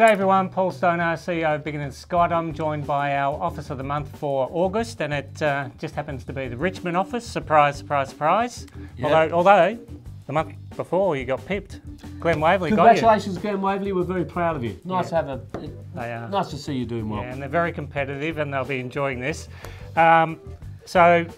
G'day everyone, Paul Stoner, CEO of Biggin and Scott. I'm joined by our Office of the Month for August, and it just happens to be the Richmond office. Surprise, surprise, surprise. Yep. Although the month before you got pipped. Glenn Waverley got you. Congratulations, Glenn Waverley. We're very proud of you. Nice to have nice to see you doing well. Yeah, and they're very competitive, and they'll be enjoying this. So I'm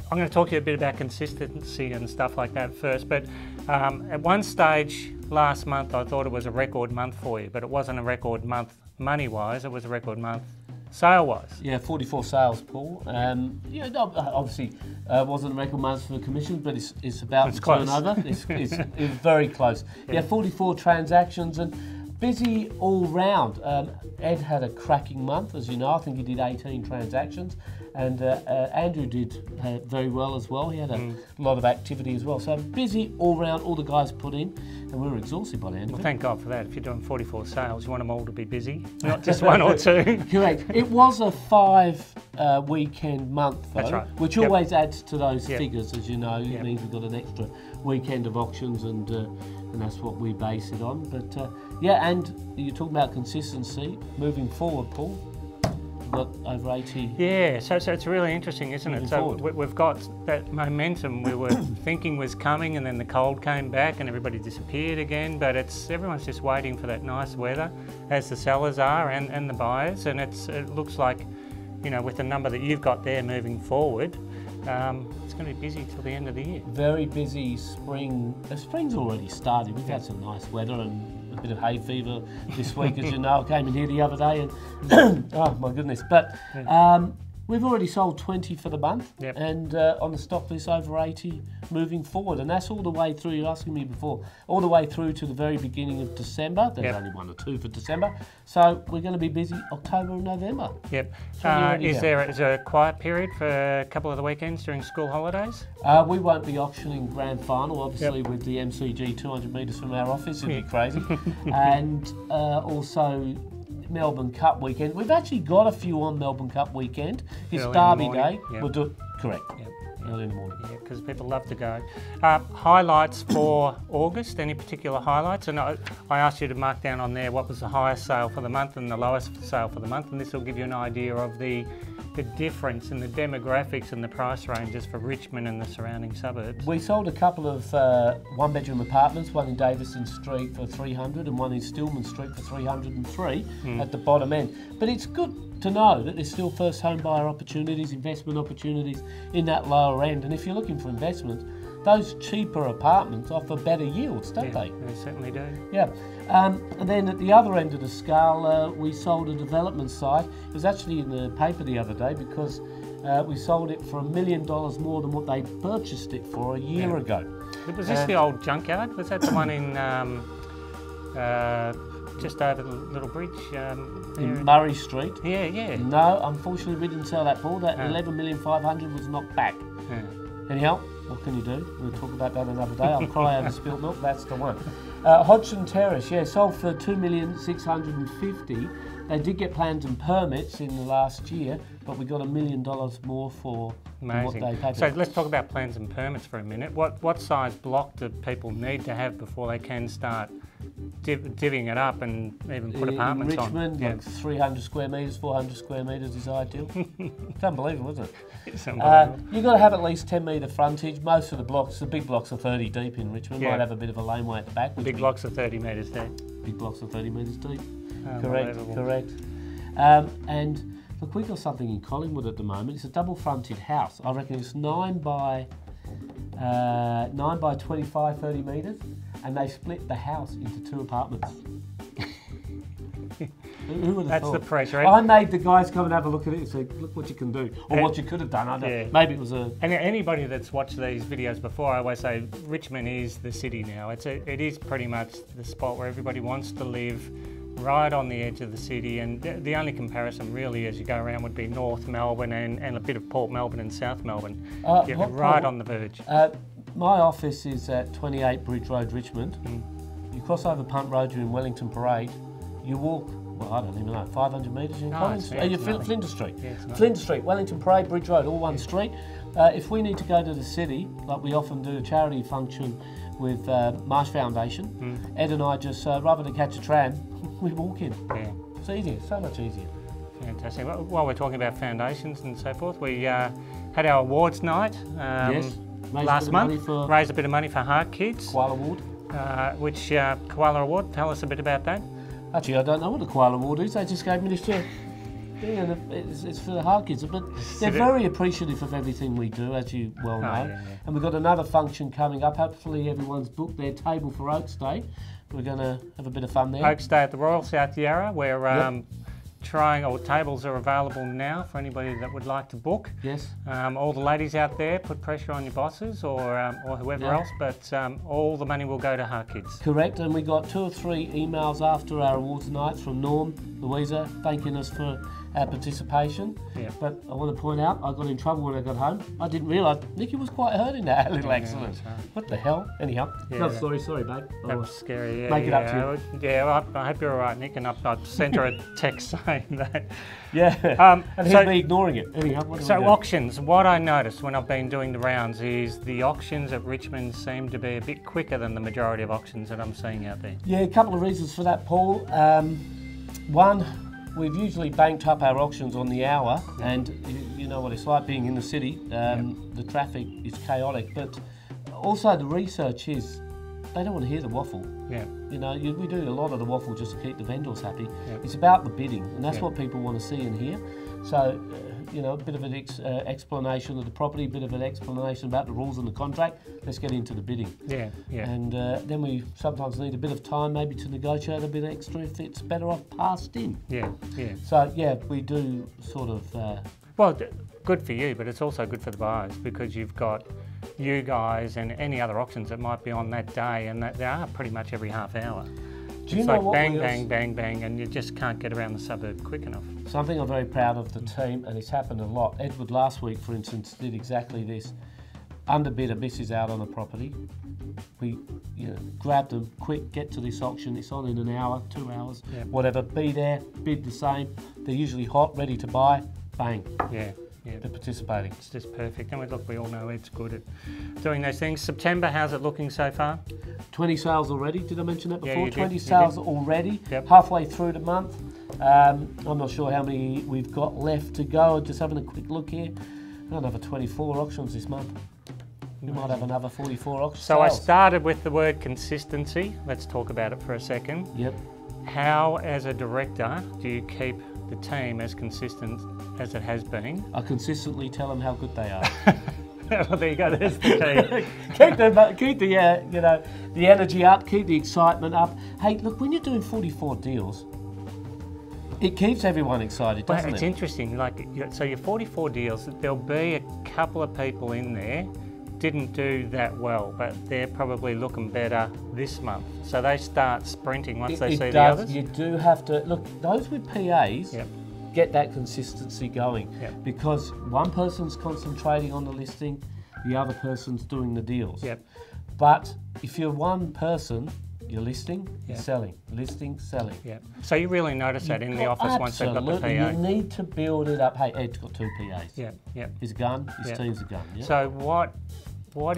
going to talk to you a bit about consistency and stuff like that first. But at one stage last month, I thought it was a record month for you, but it wasn't a record month money-wise. It was a record month sale-wise. Yeah, 44 sales, Paul. Yeah, no, obviously, wasn't a record month for commissions, but it's about the turnover. It's very close. Yeah, 44 transactions and busy all round. Ed had a cracking month, as you know. I think he did 18 transactions, and Andrew did very well as well. He had a lot of activity as well. So busy all round. All the guys put in, and we were exhausted by the end of it. Well, thank God for that. If you're doing 44 sales, you want them all to be busy, not just one or two. Correct. It was a 5 weekend month, though, that's right. which always adds to those figures, as you know. It means we've got an extra weekend of auctions, and that's what we base it on. But yeah, and you're talking about consistency moving forward, Paul. We've got over 80. Yeah, so it's really interesting, isn't it? So we've got that momentum we were thinking was coming, and then the cold came back and everybody disappeared again. But everyone's just waiting for that nice weather, as the sellers are and the buyers. And it looks like, you know, with the number that you've got there moving forward, it's going to be busy till the end of the year. Very busy spring. The spring's already started. We've had some nice weather and a bit of hay fever this week, as you know. I came in here the other day and oh my goodness. But we've already sold 20 for the month, and on the stock list over 80 moving forward, and that's all the way through. You're asking me before, all the way through to the very beginning of December. There's only 1 or 2 for December, so we're going to be busy October and November. Yep. Is there a quiet period for a couple of the weekends during school holidays? We won't be auctioning grand final, obviously, with the MCG 200 metres from our office. It'd be crazy, and also Melbourne Cup weekend. We've actually got a few on Melbourne Cup weekend. It's Derby Day. We'll do it correct. Early in the morning. Yeah, because people love to go. Highlights for August, any particular highlights? And I asked you to mark down on there what was the highest sale for the month and the lowest sale for the month, and this will give you an idea of the difference in the demographics and the price ranges for Richmond and the surrounding suburbs. We sold a couple of one-bedroom apartments, one in Davison Street for 300 and one in Stillman Street for 303 at the bottom end. But it's good to know that there's still first home buyer opportunities, investment opportunities in that lower end. And if you're looking for investment, those cheaper apartments offer better yields, don't they? They certainly do. Yeah. And then at the other end of the scale, we sold a development site. It was actually in the paper the other day because we sold it for $1 million more than what they purchased it for a year ago. Was this the old junkyard? Was that the one in just over the little bridge? In Murray Street? Yeah. No, unfortunately we didn't sell that, Paul. That $11,500,000 was knocked back. Anyhow, what can you do? We'll talk about that another day. I'll cry over spilt milk. That's the one. Hodgson Terrace, sold for $2,650,000. They did get plans and permits in the last year, but we got $1 million more for what they paid. So let's talk about plans and permits for a minute. What size block do people need to have before they can start divvying it up and even put apartments in Richmond, on? Like 300 square metres, 400 square metres is ideal. It's unbelievable, isn't it? It's unbelievable. You've got to have at least 10 metre frontage. Most of the blocks, the big blocks are 30 deep in Richmond. Might have a bit of a laneway at the back. Big blocks are 30 metres deep. Big blocks are 30 metres deep. Correct. And look, we've got something in Collingwood at the moment. It's a double-fronted house. I reckon it's 9 by 25, 30 metres, and they split the house into 2 apartments. Who would have thought? That's the pressure. I made the guys come and have a look at it and say, look what you can do, or what you could have done. I don't know. Maybe it was a... And anybody that's watched these videos before, I always say Richmond is the city now. It is pretty much the spot where everybody wants to live, right on the edge of the city, and the only comparison really as you go around would be North Melbourne and a bit of Port Melbourne and South Melbourne. Right on the verge. My office is at 28 Bridge Road, Richmond. You cross over Punt Road, you're in Wellington Parade. You walk, well, I don't even know, 500 metres in Collins. You're Flinders Street. Flinders Street, Wellington Parade, Bridge Road, all one street. If we need to go to the city, like we often do a charity function with Marsh Foundation, Ed and I just rubber to catch a tram we walk in. Yeah. It's easier, so much easier. Fantastic. Well, while we're talking about foundations and so forth, we had our awards night last month. Raised a bit of money for Heart Kids. Koala Award. Which Koala Award? Tell us a bit about that. Actually, I don't know what the Koala Award is. They just gave me this thing, and it's for the Heart Kids. But they're very appreciative of everything we do, as you well know. Yeah. And we've got another function coming up. Hopefully, everyone's booked their table for Oaks Day. We're going to have a bit of fun there. Oaks Day at the Royal South Yarra. We're tables are available now for anybody that would like to book. Yes. All the ladies out there, put pressure on your bosses or whoever else, but all the money will go to Heart Kids. Correct, and we got 2 or 3 emails after our awards nights from Norm, Louisa, thanking us for our participation. Yeah. But I want to point out, I got in trouble when I got home. I didn't realise Nikki was quite hurt in that little accident. That's right. What the hell? Anyhow, no, sorry, babe. That was scary. Yeah, make it up to you. Yeah, well, I hope you're all right, Nick. And I've sent her a text saying that. Yeah. And he's me ignoring it. Anyhow, auctions. What I noticed when I've been doing the rounds is the auctions at Richmond seem to be a bit quicker than the majority of auctions that I'm seeing out there. Yeah, a couple of reasons for that, Paul. One, we've usually banked up our auctions on the hour, and you know what it's like being in the city. The traffic is chaotic, but also the research is they don't want to hear the waffle. Yeah. You know, we do a lot of the waffle just to keep the vendors happy. Yeah. It's about the bidding, and that's what people want to see and hear. So, you know, a bit of an explanation of the property, a bit of an explanation about the rules and the contract. Let's get into the bidding. Yeah. And then we sometimes need a bit of time maybe to negotiate a bit extra if it's better off passed in. Yeah. So, we do sort of... well, good for you, but it's also good for the buyers because you've got you guys and any other auctions that might be on that day, and they are pretty much every half hour. Do you know what bang, bang, and you just can't get around the suburb quick enough. Something I'm very proud of the team, and it's happened a lot. Edward last week, for instance, did exactly this. Underbidder misses out on a property. We grabbed them, quick, get to this auction. It's on in an hour, 2 hours, whatever. Be there, bid the same. They're usually hot, ready to buy. Bang. Yeah. They're participating. It's just perfect. And we all know Ed's good at doing those things. September, how's it looking so far? 20 sales already. Did I mention that before? Yeah, 20 sales already. Yep. Halfway through the month. I'm not sure how many we've got left to go. Just having a quick look here. We've got another 24 auctions this month. We might have another 44 auctions. So I started with the word consistency. Let's talk about it for a second. Yep. How, as a director, do you keep the team as consistent as it has been? I consistently tell them how good they are. Well, there you go. There's the key. keep the energy up, keep the excitement up. Hey, look, when you're doing 44 deals, it keeps everyone excited, doesn't it? It's interesting. So your 44 deals, there'll be a couple of people in there didn't do that well, but they're probably looking better this month. So they start sprinting once they see the others. You do have to look. Those with PAs. Get that consistency going because one person's concentrating on the listing, the other person's doing the deals. But if you're one person, you're listing, you're selling, listing, selling. So you really notice that in the office once they've got the PA. You need to build it up. Hey, Ed's got 2 PAs. His gun, his team's a gun. So what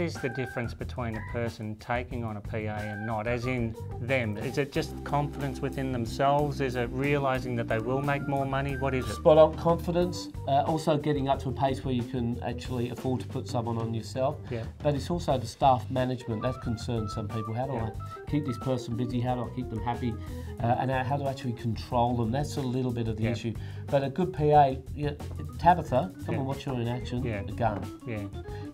is the difference between a person taking on a PA and not, as in them? Is it just confidence within themselves? Is it realising that they will make more money? What is it? Spot on confidence. Also getting up to a pace where you can actually afford to put someone on yourself. But it's also the staff management. That concerns some people. How do I keep this person busy? How do I keep them happy? And how do I actually control them? That's a little bit of the issue. But a good PA, Tabitha, come and watch her in action, the gun.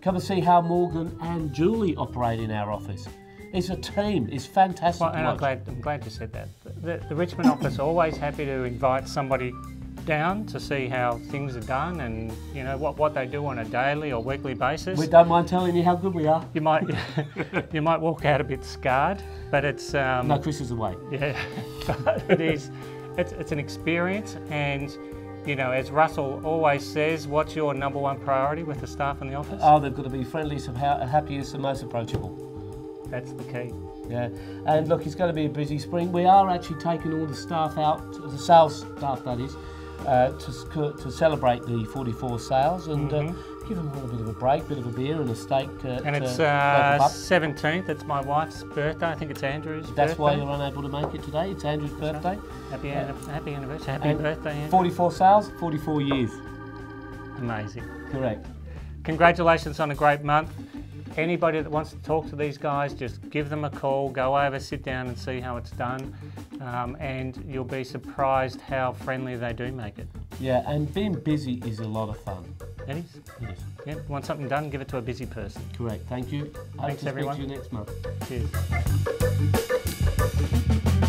Come and see how Morgan and Julie operate in our office. It's a team. It's fantastic. Well, and I'm glad you said that. The Richmond office are always happy to invite somebody down to see how things are done and what they do on a daily or weekly basis. We don't mind telling you how good we are. You might walk out a bit scarred, but it's no, Chris is away. But it's an experience, and as Russell always says, what's your number one priority with the staff in the office? Oh, they've got to be friendliest, happiest and most approachable. That's the key. And look, it's going to be a busy spring. We are actually taking all the staff out, the sales staff that is, to celebrate the 44 sales, and give them all a bit of a break, bit of a beer and a steak. And it's 17th. It's my wife's birthday. I think it's Andrew's birthday. That's why you're unable to make it today. It's Andrew's birthday. Happy anniversary. Happy birthday, Andrew. 44 sales, 44 years. Amazing. Correct. Congratulations on a great month. Anybody that wants to talk to these guys, just give them a call, go over, sit down and see how it's done. And you'll be surprised how friendly they do make it. Yeah, and being busy is a lot of fun. It is? It is. Yeah, want something done, give it to a busy person. Correct, thank you. Thanks, everyone. Hope to speak to you next month. Cheers.